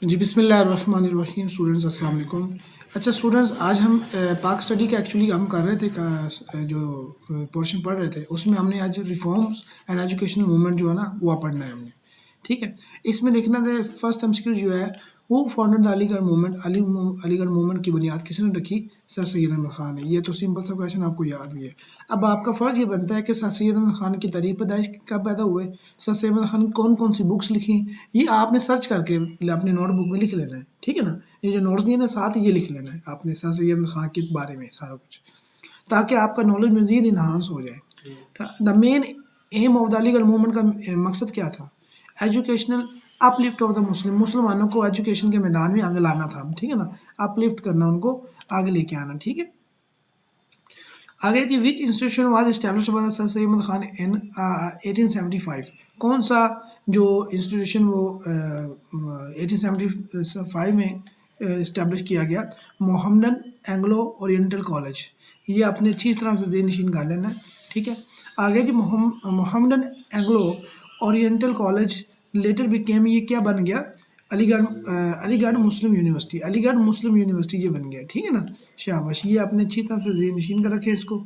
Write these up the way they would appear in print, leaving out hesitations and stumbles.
जी बिस्मिल्लाहिर्रहमानिर्रहीम। स्टूडेंट्स अस्सलाम वालेकुम। अच्छा स्टूडेंट्स, आज हम पाक स्टडी का एक्चुअली हम कर रहे थे जो पोर्शन पढ़ रहे थे उसमें हमने आज रिफॉर्म्स एंड एजुकेशनल मूवमेंट जो है ना वो पढ़ना है हमने। ठीक है, इसमें देखना था फर्स्ट एमसीक्यू जो है who founded the Aligarh movement. Aligarh movement की बुनियाद किसने रखी? सर सैयद अहमद खान ने। ये तो सिंपल सा क्वेश्चन आपको याद भी है। अब आपका फ़र्ज ये बनता है कि सर सैयद अहमद खान की तारीख पैदाइश कब पैदा हुए, सर सैयद अहमद खान कौन कौन सी बुक्स लिखी, ये आपने सर्च करके अपनी नोटबुक में लिख लेना है। ठीक है ना, ये जो नोट्स दिए ना साथ ये लिख लेना है आपने सर सैयद अहमद खान के बारे में सारा कुछ, ताकि आपका नॉलेज मज़ीद इन्हांस हो जाए। The main aim of the Aligarh movement का मकसद क्या था? एजुकेशनल अपलिफ्ट ऑफ द मुस्लिम, मुसलमानों को एजुकेशन के मैदान में आगे लाना था। ठीक है ना, अपलिफ्ट करना, उनको आगे लेके आना। ठीक है, आगे जी which institution was established by sir Syed Ahmad Khan in 1875। कौन सा जो इंस्टीट्यूशन वो 1875 में इस्टेब्लिश किया गया? Mohammedan Anglo Oriental college. ये आपने अच्छी तरह से ज़हन नशीन कर लेना है। ठीक है, आगे जी Mohammedan Anglo Oriental College later became, ये क्या बन गया? Aligarh Muslim University. Aligarh Muslim University ये बन गया। ठीक है ना, शाबाश, ये आपने अच्छी तरह से ज़हन नशीन कर रखे इसको।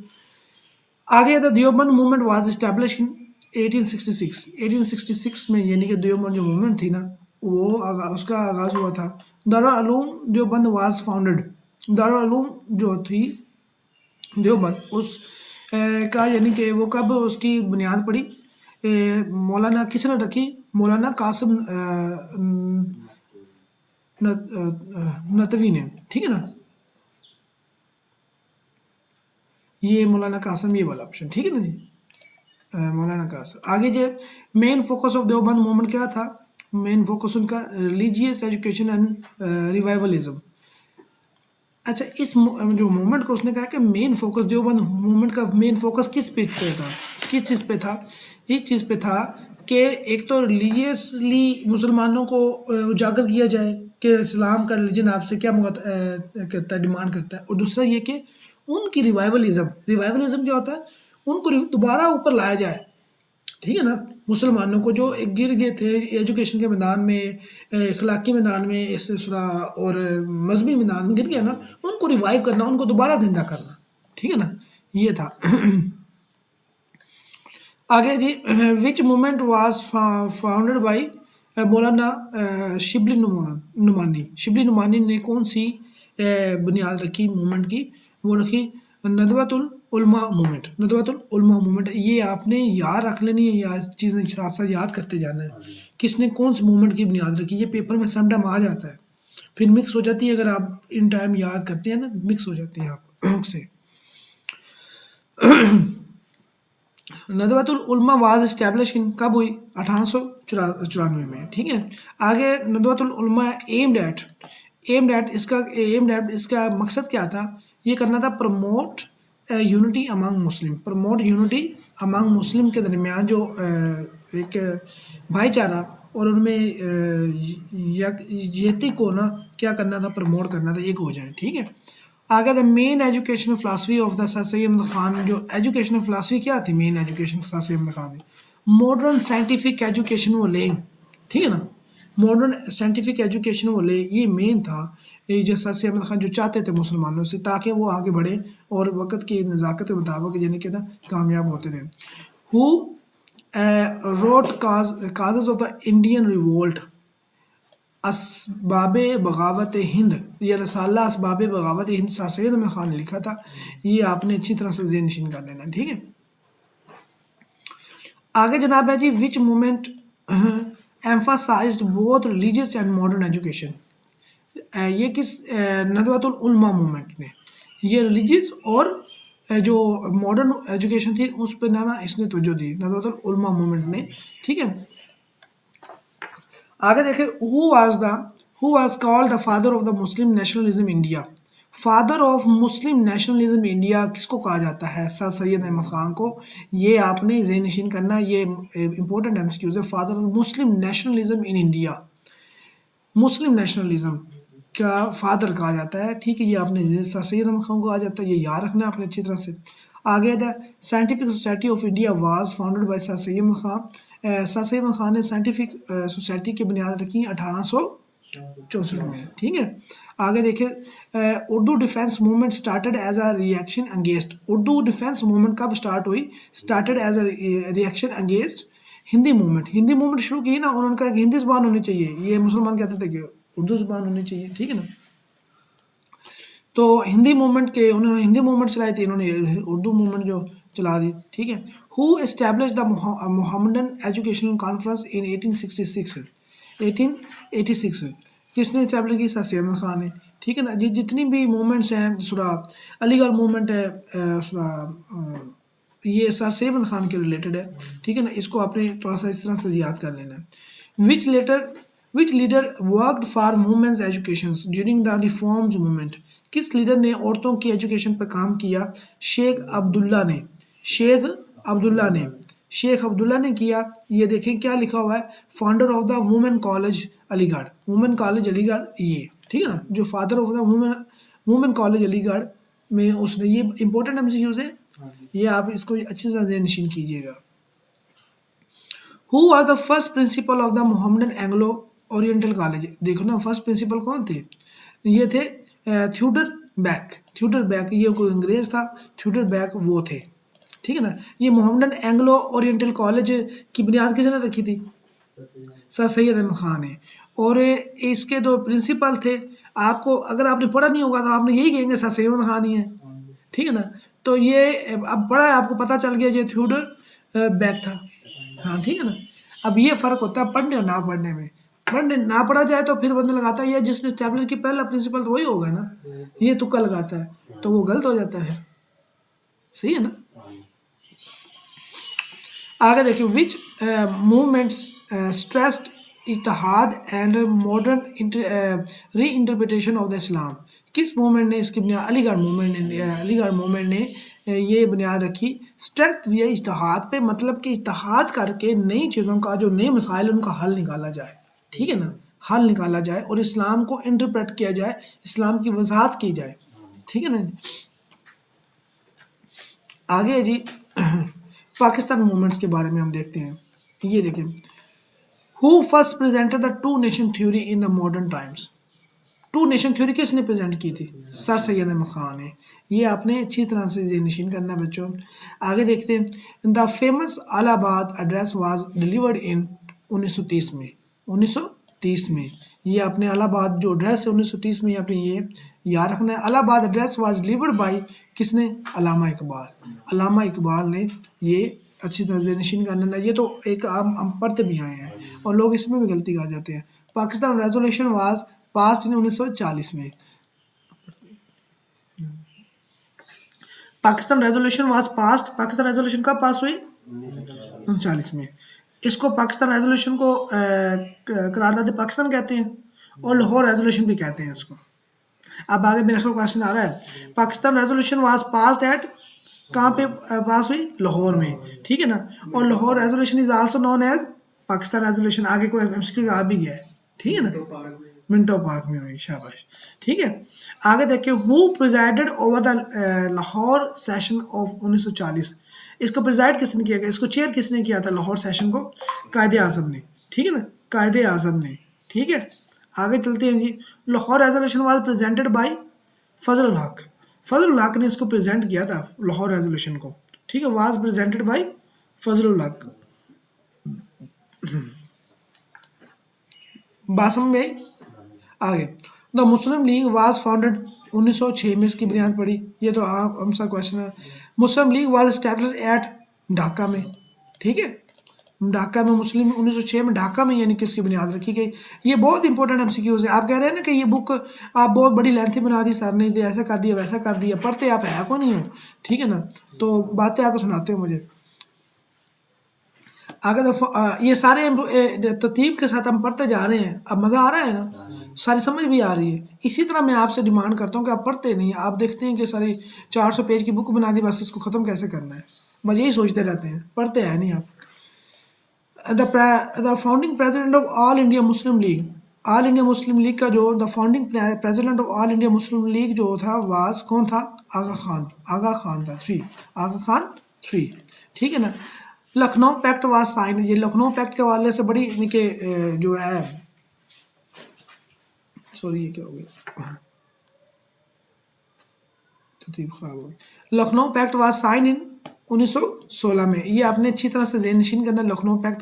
आगे the Deoband movement was establish in 1866। 1866 में यानी कि देवबंद जो मूवमेंट थी ना वो उसका आगाज़ हुआ था। Darul Uloom Deoband was founded. दारुल उलूम जो थी देवबंद उस का यानी कि वो कब उसकी बुनियाद पड़ी? मौलाना किसने रखी? मौलाना कासिम नतवी ने। ठीक है ना, ये मौलाना कासिम, ये वाला ऑप्शन। ठीक है ना जी, मौलाना कासिम। आगे जो main focus of Deoband movement क्या था? मेन फोकस उनका रिलीजियस एजुकेशन एंड रिवाइवलिज्म। अच्छा, इस जो मूवमेंट को उसने कहा कि मेन फोकस देवबंद मूवमेंट का मेन फोकस किस पे था? किस चीज़ पे था? इस चीज़ पे था कि एक तो रिलीजियसली मुसलमानों को उजागर किया जाए कि इस्लाम का रिलीजन आपसे क्या करता है, डिमांड करता है, और दूसरा ये कि उनकी रिवाइवलिज्म, रिवाइवलिज्म क्या होता है? उनको दोबारा ऊपर लाया जाए। ठीक है ना, मुसलमानों को जो गिर गए थे एजुकेशन के मैदान में, अखलाकी मैदान में, इस और मजहबी मैदान में गिर गया ना, उनको रिवाइव करना, उनको दोबारा जिंदा करना। ठीक है ना, ये था। आगे जी which movement was founded by Maulana Shibli Numani. Shibli Numani ने कौन सी बुनियाद रखी मूवमेंट की? वो रखी नदवतुल उलमा मूवमेंट। नदवतुल उलमा मूवमेंट ये आपने याद रख लेनी है, या चीज़ें साथ साथ याद करते जाना है किसने कौन सी मूवमेंट की बुनियाद रखी। ये पेपर में समटाइम आ जाता है, फिर मिक्स हो जाती है। अगर आप इन टाइम याद करते हैं ना, मिक्स हो जाती है आप से। नदवतुल उलमा वाज इस्टेब्लिश इन कब हुई? 1894 में। ठीक है, आगे नदवतुल उलमा एम्ड एट इसका मकसद क्या था? ये करना था प्रमोट यूनिटी अमंग मुस्लिम। प्रमोट यूनिटी अमंग मुस्लिम के दरमियान जो एक भाईचारा और उनमें यकजहती को ना क्या करना था? प्रमोट करना था, एक हो जाए। ठीक है, आगे the main educational philosophy of the sir Syed Ahmad Khan. जो एजुकेशनल फिलासफी क्या थी? Main education sir Syed Ahmad Khan की मॉडर्न साइंटिफिक एजुकेशन वो ले। ठीक है ना, मॉडर्न साइंटिफिक एजुकेशन वो ले, ये मेन था। ये जो सर सैयद अहमद खान जो चाहते थे मुसलमानों से, ताकि वो आगे बढ़े और वक़्त की नज़ाकत के मुताबिक यानी कि ना कामयाब होते रहे। Who wrote causes of the Indian revolt. Asbab Baghawat Hind, ये रसाला असबाब बगावत हिंद सर सैयद अहमद खान ने लिखा था। ये आपने अच्छी तरह से ज़हन नशीन कर लेना। ठीक है, आगे जनाब है जी which movement emphasised both religious and modern education. ये किस नदवतुल उलमा मूवमेंट ने ये रिलीजियस और जो मॉडर्न एजुकेशन थी उस पर ना इसने तवज्जो दी, नदवतुल उलमा मूवमेंट ने। ठीक है, आगे देखें who was called the father of the Muslim nationalism India. Father of Muslim nationalism India किसको कहा जाता है? सर सैयद अहमद खान को। ये आपने ज़हन नशीन करना, ये इंपॉर्टेंट एमसीक्यूज है। Father of Muslim nationalism in India, Muslim nationalism का फादर कहा जाता है। ठीक है, ये आपने सर सैयद अहमद खान को कहा जाता है, ये याद रखना आपने अच्छी तरह से। आगे the scientific society of India was founded by sir Syed Ahmad Khan. Sir Syed Ahmad Khan ने साइंटिफिक सोसाइटी की बुनियाद रखी 1800 64 में, ठीक है। आगे देखिए, Urdu defence movement started as a reaction against, Urdu defence movement कब स्टार्ट हुई? Started as a reaction against Hindi movement. Hindi movement शुरू की ना, उन्होंने कहा कि हिंदी जुबान होनी चाहिए, ये मुसलमान कहते थे कि उर्दू जुबान होनी चाहिए, ठीक है ना। तो हिंदी मूवमेंट के उन्होंने हिंदी मूवमेंट चलाई थी, इन्होंने उर्दू मूवमेंट जो चला दी, ठीक है। Who establish the Mohammedan educational conference in 1866, 1886, किसने इस्टेब्लिश की? सर सैयद अहमद खान ने, ठीक है ना जी। जितनी भी मूवमेंट्स हैं, सुरा अलीगढ़ मूवमेंट है, सुरा ये सर सैयद अहमद खान के रिलेटेड है, ठीक है ना। इसको आपने थोड़ा सा इस तरह से याद कर लेना है। Which leader worked for women's education during the reforms movement, किस लीडर ने औरतों की एजुकेशन पर काम किया? शेख अब्दुल्ला ने, शेख अब्दुल्ला ने, शेख अब्दुल्ला ने किया। ये देखें क्या लिखा हुआ है, founder of the women college Aligarh, women college Aligarh, ये ठीक है ना, जो father of the women college Aligarh में उसने, ये इंपॉर्टेंट एमसीक्यूज है, ये आप इसको अच्छे से नशीन कीजिएगा। Who are the first principal of the Mohammedan Anglo Oriental college, देखो ना फर्स्ट प्रिंसिपल कौन थे? ये थे थ्यूडर बैक, थ्यूडर बैक, ये कोई अंग्रेज था, थ्यूडर बैक वो थे, ठीक है ना। ये मोहम्मदन एंग्लो ओरिएंटल कॉलेज की बुनियाद किसने रखी थी? सर सैयद अहमद खान है। और इसके दो प्रिंसिपल थे, आपको अगर आपने पढ़ा नहीं होगा तो आपने यही कहेंगे सर सैयद अहमद खान ही है, ठीक है ना। तो ये अब पढ़ा है, आपको पता चल गया ये थ्यूडर बैक था, हाँ ठीक है ना। अब ये फ़र्क होता है पढ़ने और ना पढ़ने में। पढ़ने ना पढ़ा जाए तो फिर बंदा लगाता है, ये जिसने स्टैब्लिश की पहला प्रिंसिपल तो वही होगा ना, ये तुक्का लगाता है तो वो गलत हो जाता है, सही है ना। आगे देखिए, विच movements stressed Ittehad and modern री इंटरप्रिटेशन ऑफ द इस्लाम, किस मूवमेंट ने इसकी बुनियाद? अलीगढ़ मूवमेंट ने, अलीगढ़ मूवमेंट ने ये बुनियाद रखी, स्ट्रेस दिया इत्तेहाद पे, मतलब कि इत्तेहाद करके नई चीज़ों का, जो नए मसाइल उनका हल निकाला जाए, ठीक है ना, हल निकाला जाए और इस्लाम को इंटरप्रेट किया जाए, इस्लाम की वजाहत की जाए, ठीक है ना। आगे जी पाकिस्तान मूवमेंट्स के बारे में हम देखते हैं, ये देखें, who first presented the two nation theory in the modern times, two nation theory किसने प्रेजेंट की थी? सर सैयद अहमद खान ने। ये आपने अच्छी तरह से ये नशीन करना है बच्चों। आगे देखते हैं, the famous Allahabad address was delivered इन 1930 में, 1930 में, ये आपने इलाहाबाद जो एड्रेस है 1930 में, आपने ये याद रखना है। Allahabad address was delivered by किसने? अल्लामा इकबाल, अल्लामा इकबाल ने ये अच्छी तरह से नशीन करना है। ये तो एक हम पढ़ते भी आए हैं और लोग इसमें भी गलती कर जाते हैं। पाकिस्तान रेजोल्यूशन वाज पास इन 1940 में, Pakistan resolution was past, Pakistan resolution कब पास हुई? 1939 में। इसको पाकिस्तान रेजोल्यूशन को करारदाद पाकिस्तान कहते हैं और लाहौर रेजोल्यूशन भी कहते हैं इसको। अब आगे मेरा क्वेश्चन आ रहा है, Pakistan resolution was passed at, कहाँ पे पास हुई? लाहौर में, ठीक है ना। और Lahore resolution is also known as Pakistan resolution. आगे कोई एमसीक्यू आ भी गया है, ठीक है ना, मिंटो पार्क में हुई, शाबाश, ठीक है। आगे देखिए, who presided over the Lahore session of 1940, इसको प्रिजाइड किसने किया गया? इसको चेयर किसने किया था लाहौर सेशन को? कायदे आज़म ने, ठीक है ना, कायदे आज़म ने, ठीक है। आगे चलते हैं जी, Lahore resolution was presented by Fazal Haq, Fazal हक ने इसको प्रेजेंट किया था लाहौर रेजोल्यूशन को, ठीक है, वाज प्रेजेंटेड बाय फजल हक। बासम में आगे, the Muslim League was founded 1906 में, इसकी बुनियाद पड़ी, ये तो आप हमसा क्वेश्चन है। Muslim League was establish at Dhaka में, ठीक है, ढाका में मुस्लिम 1906 में ढाका में यानी किसकी बुनियाद रखी गई। ये बहुत इंपॉर्टेंट एमसीक्यूज है। आप कह रहे हैं ना कि ये बुक आप बहुत बड़ी लेंथी बना दी सर ने, ऐसा कर दिया वैसा कर दिया, पढ़ते आप है को नहीं हो, ठीक है ना, तो बातें आपको सुनाते हो मुझे। अगर ये सारे तरतीब के साथ हम पढ़ते जा रहे हैं, अब मज़ा आ रहा है ना, सारी समझ भी आ रही है। इसी तरह मैं आपसे डिमांड करता हूँ कि आप पढ़ते नहीं, आप देखते हैं कि सारी 400 पेज की बुक बना दी, बस इसको ख़त्म कैसे करना है, बस यही सोचते रहते हैं, पढ़ते हैं नहीं आप। The founding president of all India Muslim league, all India Muslim league का जो the founding president of all India Muslim league जो था वाज कौन था? आगा खान, आगा खान था, आगा खान 3, ठीक है ना। लखनऊ पैक्ट वाज साइन, ये लखनऊ पैक्ट के हवाले से बड़ी इनके जो है सॉरी ये क्या हो गया, तरतीब खराब हो गई। Lucknow pact was sign in 1916 में, ये आपने अच्छी तरह से ज़हन नशीन करना। Lucknow pact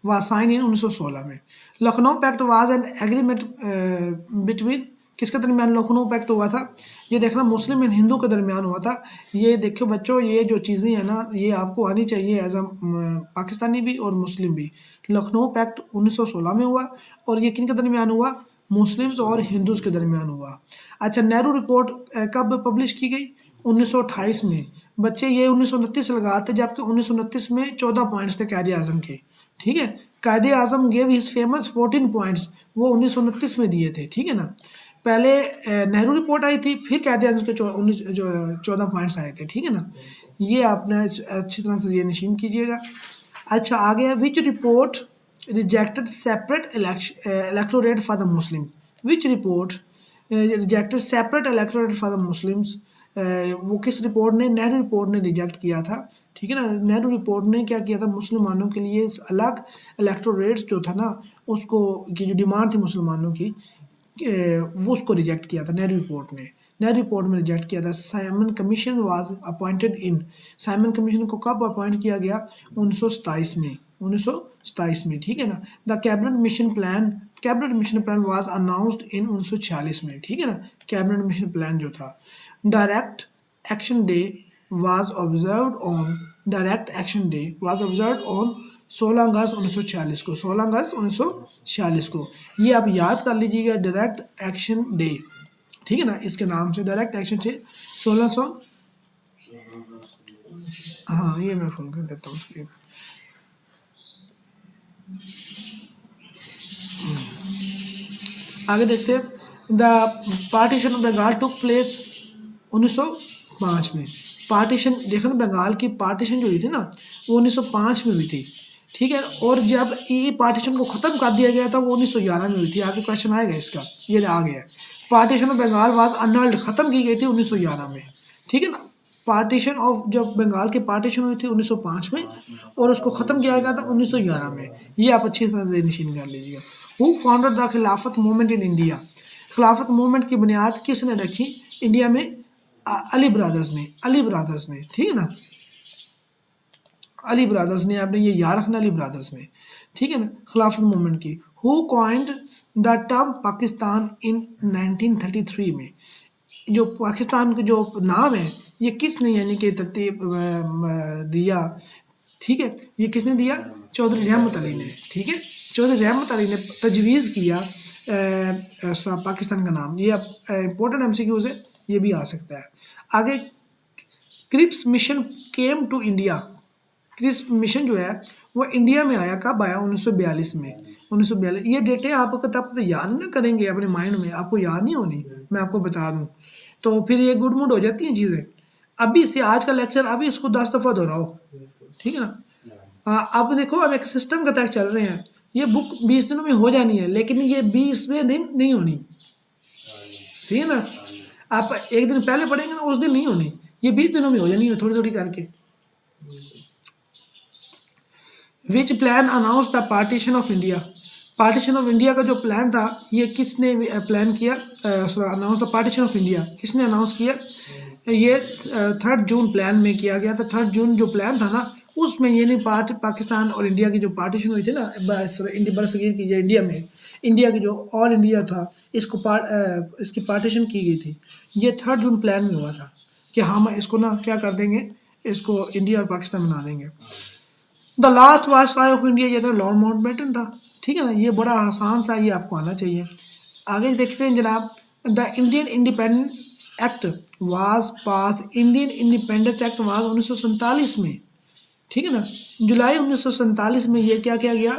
was sign in 1916 में। Lucknow pact was an agreement between, किसके दरमियान लखनऊ पैक्ट हुआ था? ये देखना मुस्लिम एंड हिंदू के दरमियान हुआ था। ये देखो बच्चों, ये जो चीज़ें हैं ना, ये आपको आनी चाहिए एज अ पाकिस्तानी भी और मुस्लिम भी। लखनऊ पैक्ट 1916 में हुआ और ये किन के दरमियान हुआ? मुस्लिम्स और हिंदूज़ के दरमियान हुआ। अच्छा, नेहरू रिपोर्ट कब पब्लिश की गई? 1928 में। बच्चे ये 1929 लगाते, जबकि 1929 में 14 पॉइंट्स थे कायदे आज़म के। ठीक है, कायदे आज़म गेव हिज फेमस 14 पॉइंट्स, वो 1929 में दिए थे। ठीक है ना, पहले नेहरू रिपोर्ट आई थी, फिर कायदे आज़म के 14 पॉइंट्स आए थे। ठीक है ना, ये आपने अच्छी तरह से ये नशीन कीजिएगा। अच्छा, आगे है which report rejected separate electorate for the Muslim. Which report rejected separate electorate for the Muslims, वो किस रिपोर्ट ने? नेहरू रिपोर्ट ने रिजेक्ट किया था। ठीक है ना, नेहरू रिपोर्ट ने क्या किया था? मुसलमानों के लिए अलग इलेक्टोरेट्स जो था ना, उसको की जो डिमांड थी मुसलमानों की, वो उसको रिजेक्ट किया था नेहरू रिपोर्ट ने। नेहरू रिपोर्ट में रिजेक्ट किया था। Simon commission was appointed in, Simon commission को कब अपॉइंट किया गया? 1927 में। 1927 में। ठीक है ना, the cabinet mission plan, cabinet mission plan was announced in 1946 में। ठीक है ना, कैबिनेट मिशन प्लान जो था। Direct action day was observed on, direct action day was observed on 16 अगस्त 1946 को, 16 अगस्त 1946 को। ये आप याद कर लीजिएगा, डायरेक्ट एक्शन डे। ठीक है ना, इसके नाम से डायरेक्ट एक्शन डे 1600, हाँ ये मैं फोन कर देता हूँ स्क्रीन। आगे देखते हैं, the partition of Bengal took place 1905 में। पार्टीशन देखो ना, बंगाल की पार्टीशन जो हुई थी ना, वो 1905 में हुई थी। ठीक है, और जब ये पार्टीशन को ख़त्म कर दिया गया था, वो 1911 में हुई थी। आगे क्वेश्चन आएगा इसका, ये आ गया। Partition of Bengal was annulled, ख़त्म की गई थी 1911 में। ठीक है ना, पार्टीशन ऑफ, जब बंगाल की पार्टीशन हुई थी 1905 में, और उसको ख़त्म किया गया था 1911 में। ये आप अच्छी तरह से निशान कर लीजिएगा। हु फाउंडेड द खिलाफत मूवमेंट इन इंडिया, खिलाफत मूवमेंट की बुनियाद किसने रखी इंडिया में? अली ब्रदर्स ने, अली ब्रदर्स ने। ठीक है ना, अली ब्रदर्स ने, आपने ये याद रखना, अली ब्रदर्स ने। ठीक है ना, खिलाफत मूवमेंट की। Who coined the term Pakistan in 1933 में, जो पाकिस्तान का जो नाम है, ये किसने यानी कि तरतीब दिया? ठीक है, ये किसने दिया? चौधरी रहमत अली ने। ठीक है, चौधरी रहमत अली ने तजवीज़ किया पाकिस्तान का नाम। ये इंपॉर्टेंट MCQs है, ये भी आ सकता है। आगे, Cripps mission came to India, Cripps mission जो है वो इंडिया में आया, कब आया? 1942 में। 1942, ये डेटें आपको तब तो याद ना करेंगे अपने माइंड में, आपको याद नहीं होनी, मैं आपको बता दूं, तो फिर ये गुड मुड हो जाती हैं चीज़ें। अभी से आज का लेक्चर अभी इसको 10 दफ़ा दोहराओ। ठीक है ना, अब देखो, अब एक सिस्टम के तहत चल रहे हैं। ये बुक 20 दिनों में हो जानी है, लेकिन ये 20वें दिन नहीं होनी। सही है ना, आप एक दिन पहले पढ़ेंगे ना, उस दिन नहीं होनी, ये 20 दिनों में हो जानी है, थोड़ी थोड़ी करके। विच plan announce the partition of India, partition of India का जो प्लान था, ये किसने प्लान किया? Announce the partition of India किसने अनाउंस किया? ये 3 जून प्लान में किया गया था। 3 जून जो प्लान था ना, उसमें ये नहीं पाकिस्तान और इंडिया की जो पार्टीशन हुई थी ना, बरसगीर की, इंडिया में, इंडिया की जो ऑल इंडिया था, इसको इसकी पार्टीशन की गई थी। ये 3 जून प्लान में हुआ था कि हम इसको ना क्या कर देंगे, इसको इंडिया और पाकिस्तान बना देंगे। The last viceroy of India, ये तो लॉर्ड माउंटबेटन था। ठीक है ना, ये बड़ा आसान सा, ये आपको आना चाहिए। आगे देखते हैं जनाब, the Indian independence act was pass, Indian independence act was 1947 में। ठीक है ना, जुलाई 1947 में ये क्या किया गया?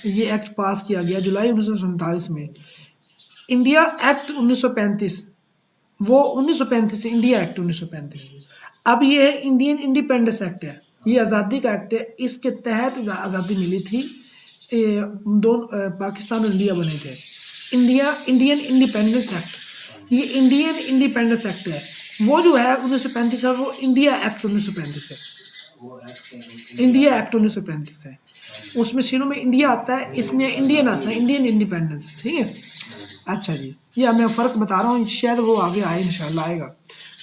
ये एक्ट पास किया गया जुलाई 1947 में। इंडिया एक्ट 1935, वो 1935 इंडिया एक्ट 1935। अब ये इंडियन इंडिपेंडेंस एक्ट है, ये आज़ादी का एक्ट है। इसके तहत आज़ादी मिली थी, दोनों पाकिस्तान और इंडिया बने थे। इंडियन इंडिपेंडेंस एक्ट, ये इंडियन इंडिपेंडेंस एक्ट है। वो जो है 1935 है, वो इंडिया एक्ट 1935 है, इंडिया एक्ट 1935 है। उसमें शुरू में इंडिया आता है, इसमें इंडियन आता है, इंडियन इंडिपेंडेंस, ठीक है। अच्छा जी, ये मैं फ़र्क बता रहा हूँ, शायद वो आगे आए, इंशाल्लाह आएगा।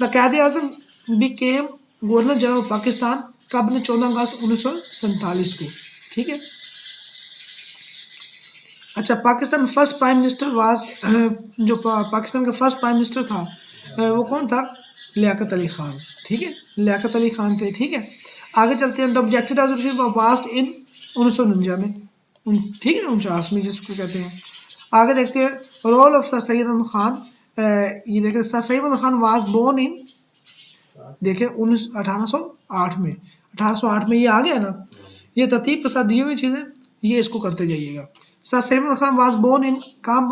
द कायदे आज़म बिकेम गवर्नर जनरल पाकिस्तान कब ने, 14 अगस्त 1947 को, ठीक है। अच्छा, Pakistan first prime minister was, जो पाकिस्तान का फर्स्ट प्राइम मिनिस्टर था वो कौन था? लियाकत अली खान, ठीक है, लियाकत अली खान थे, ठीक है। आगे चलते हैं। The objective resolution passed in 1949 ठीक है, 49 में जिसको कहते हैं। आगे देखते हैं role of sir Syed Ahmad Khan. ये देखें, sir Syed Ahmad Khan was born in, देखें 1808 में, 1808 में ये आ गया ना, ये तरतीब के साथ दी हुई चीज़ें, ये इसको करते जाइएगा। Sir Syed Ahmad Khan was born in काम,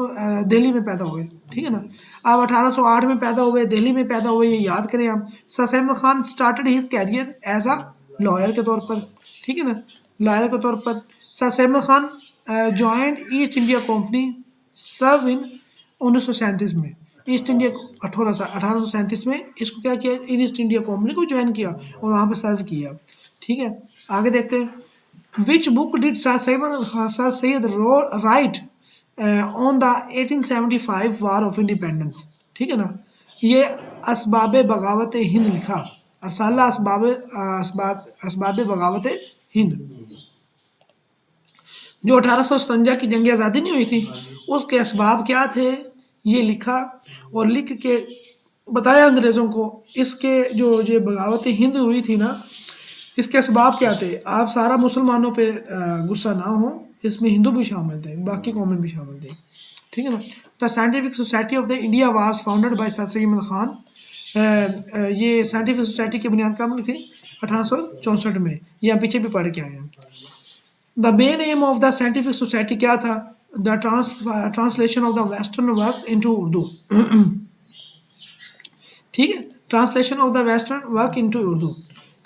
दिल्ली में पैदा हुए, ठीक है ना। अब 1808 में पैदा हुए, दिल्ली में पैदा हुए, ये याद करें आप। Sir Syed Ahmad Khan started his career as a lawyer के तौर पर, ठीक है ना, लॉयर के तौर पर। Sir Syed Ahmad Khan joined East India company, served in 1937 में, ईस्ट इंडिया 1837 में इसको क्या किया, ईस्ट इंडिया कंपनी को ज्वाइन किया और वहाँ पे सर्व किया, ठीक है। आगे देखते हैं। Which book did sir Syed right on the 1875 war of independence, ठीक है ना। ये असबाब बगावत हिंद लिखा, अरसाला असबाब बगावत हिंद, जो 1857 की जंग आज़ादी नहीं हुई थी, उसके असबाब क्या थे, ये लिखा और लिख के बताया अंग्रेज़ों को। इसके जो ये बगावत हिंद हुई थी ना, इसके असबाब क्या थे। आप सारा मुसलमानों पे गुस्सा ना हो, इसमें हिंदू भी शामिल थे, बाकी कौमें भी शामिल थी, ठीक है ना। The scientific society of the India was founded by sir Syed Ahmad Khan. ये साइंटिफिक सोसाइटी की बुनियाद कब लिखी? 1864 में, ये हम पीछे भी पढ़ के आए हैं। The main aim of the scientific society क्या था? The translation of the western work into Urdu, ठीक है, translation of the western work into Urdu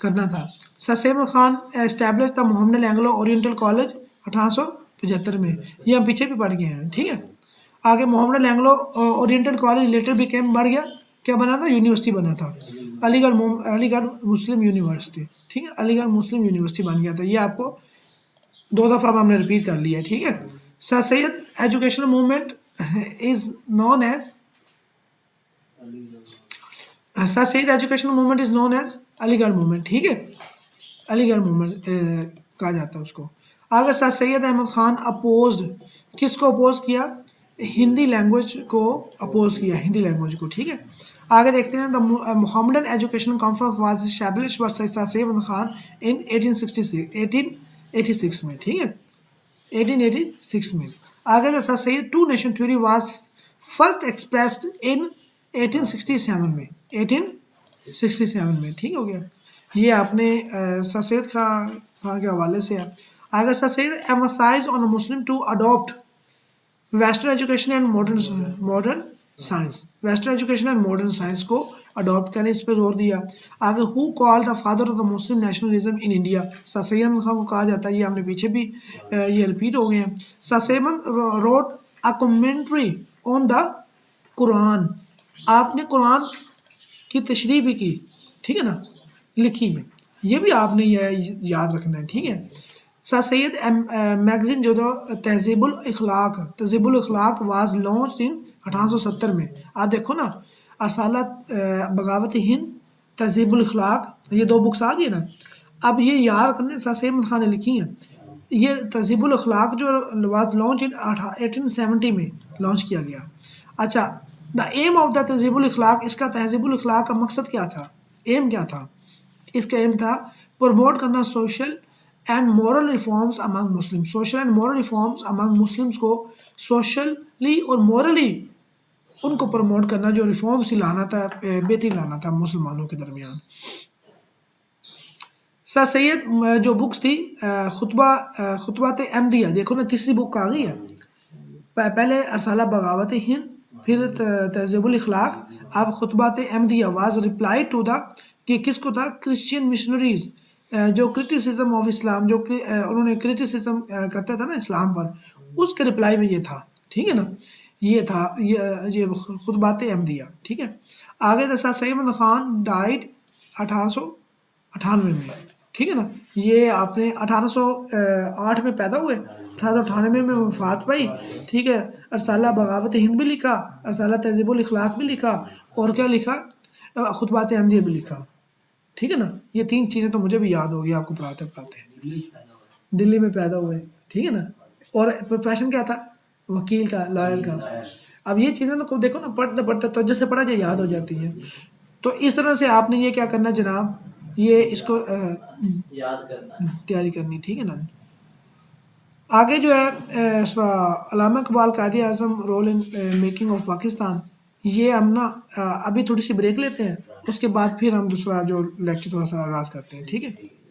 करना था। Sir Syed Ahmad Khan establish the Mohammedan Anglo Oriental college 1875 में, ये हम पीछे भी पढ़ गए हैं, ठीक है। आगे Mohammedan Anglo Oriental College later became, बढ़ गया, क्या बना था? यूनिवर्सिटी बना था, अलीगढ़ मुस्लिम यूनिवर्सिटी, ठीक है, अलीगढ़ मुस्लिम यूनिवर्सिटी बन गया था। ये आपको 2 दफ़ा हमने रिपीट कर लिया, ठीक है। Sir Syed educational movement is known as, sir Syed educational movement is known as Aligarh movement, ठीक है, अलीगढ़ मूवमेंट कहा जाता है उसको। आगे सर सैयद अहमद खान अपोज्ड, किसको अपोज किया? हिंदी लैंग्वेज को अपोज किया, हिंदी लैंग्वेज को, ठीक है। आगे देखते हैं। The Mohammedan education conference was established by sir Syed Ahmad Khan in 1886 में, ठीक है, 1886 में। आगे sir Syed two nation theory was first expressed in 1867 में, 1867 में, ठीक हो गया। ये आपने सर सैयद खान के हवाले से है। आगे sir Syed emphasise on Muslim to adopt western education and modern science, western education and modern science को अडॉप्ट करने, इस पर जोर दिया। आगे who called the father of the Muslim nationalism in India, sir Syed Ahmad Khan को कहा जाता है, ये हमने पीछे भी ये रिपीट हो गए हैं। Sir Syed road a commentary on the Quran, आपने कुरान की तशरीह भी की, ठीक है ना, लिखी है, ये भी आपने याद रखना है, ठीक है। सर सैयद मैगजीन जो तहजीबुल इखलाक वाज लॉन्च इन 1870 में। आप देखो ना, अरसाला बगावत हिंद, तहजीबुल इखलाक, ये 2 बुक्स आ गई ना। अब ये याद करने सर सैयद अहमद खान ने लिखी हैं। ये तहजीबुल इखलाक जो वाज लॉन्च इन 1870 में लॉन्च किया गया। अच्छा, द एम ऑफ द तहजीबुल इखलाक, इसका तहजीबुल इखलाक का मकसद क्या था, एम क्या था? इसका एम था प्रमोट करना social and moral reforms among Muslim, social and moral reforms among Muslims को सोशली और मॉरली उनको प्रमोट करना, जो रिफॉर्म्स लाना था, बेहतरी लाना था मुसलमानों के दरमियान। सर सैयद जो बुक्स थी, खुतबात अहमदिया, देखो ना, तीसरी बुक आ गई है। पहले अरसाला बगावत हिंद, फिर तहजीबुल इखलाक, अब Khutbat Ahmadiya was reply to the, कि किसको था? क्रिश्चियन मिशनरीज, जो क्रिटिसिज्म ऑफ इस्लाम, जो उन्होंने क्रिटिसिज्म करता था ना इस्लाम पर, उसके रिप्लाई में ये था, ठीक है ना, ये था ये खुतबात अहमदिया, ठीक है। आगे सर सैयद अहमद खान डाइड 1898 में, ठीक है ना। ये आपने 1808 में पैदा हुए, 1898 में वफात पाई, ठीक है। अरसाला बगावत हिंद भी लिखा, अरसाला तहज़ीबुल इखलाक भी लिखा, और क्या लिखा, खुतबात अहमदिया भी लिखा, ठीक है ना। ये 3 चीज़ें तो मुझे भी याद होगी आपको पढ़ाते पढ़ाते। दिल्ली में पैदा हुए, ठीक है ना। और प्रोफेशन क्या था, वकील का, लॉयर का। अब ये चीज़ें तो देखो ना, पढ़ते पढ़ते तो जैसे पढ़ा जाए याद हो जाती हैं। तो इस तरह से आपने ये क्या करना जनाब, ये इसको याद करना, तैयारी करनी, ठीक है ना। आगे जो है Allama Iqbal Quaid Azam role in making of Pakistan, ये हम ना अभी थोड़ी सी ब्रेक लेते हैं, उसके बाद फिर हम दूसरा जो लेक्चर थोड़ा सा आगाज़ करते हैं, ठीक है।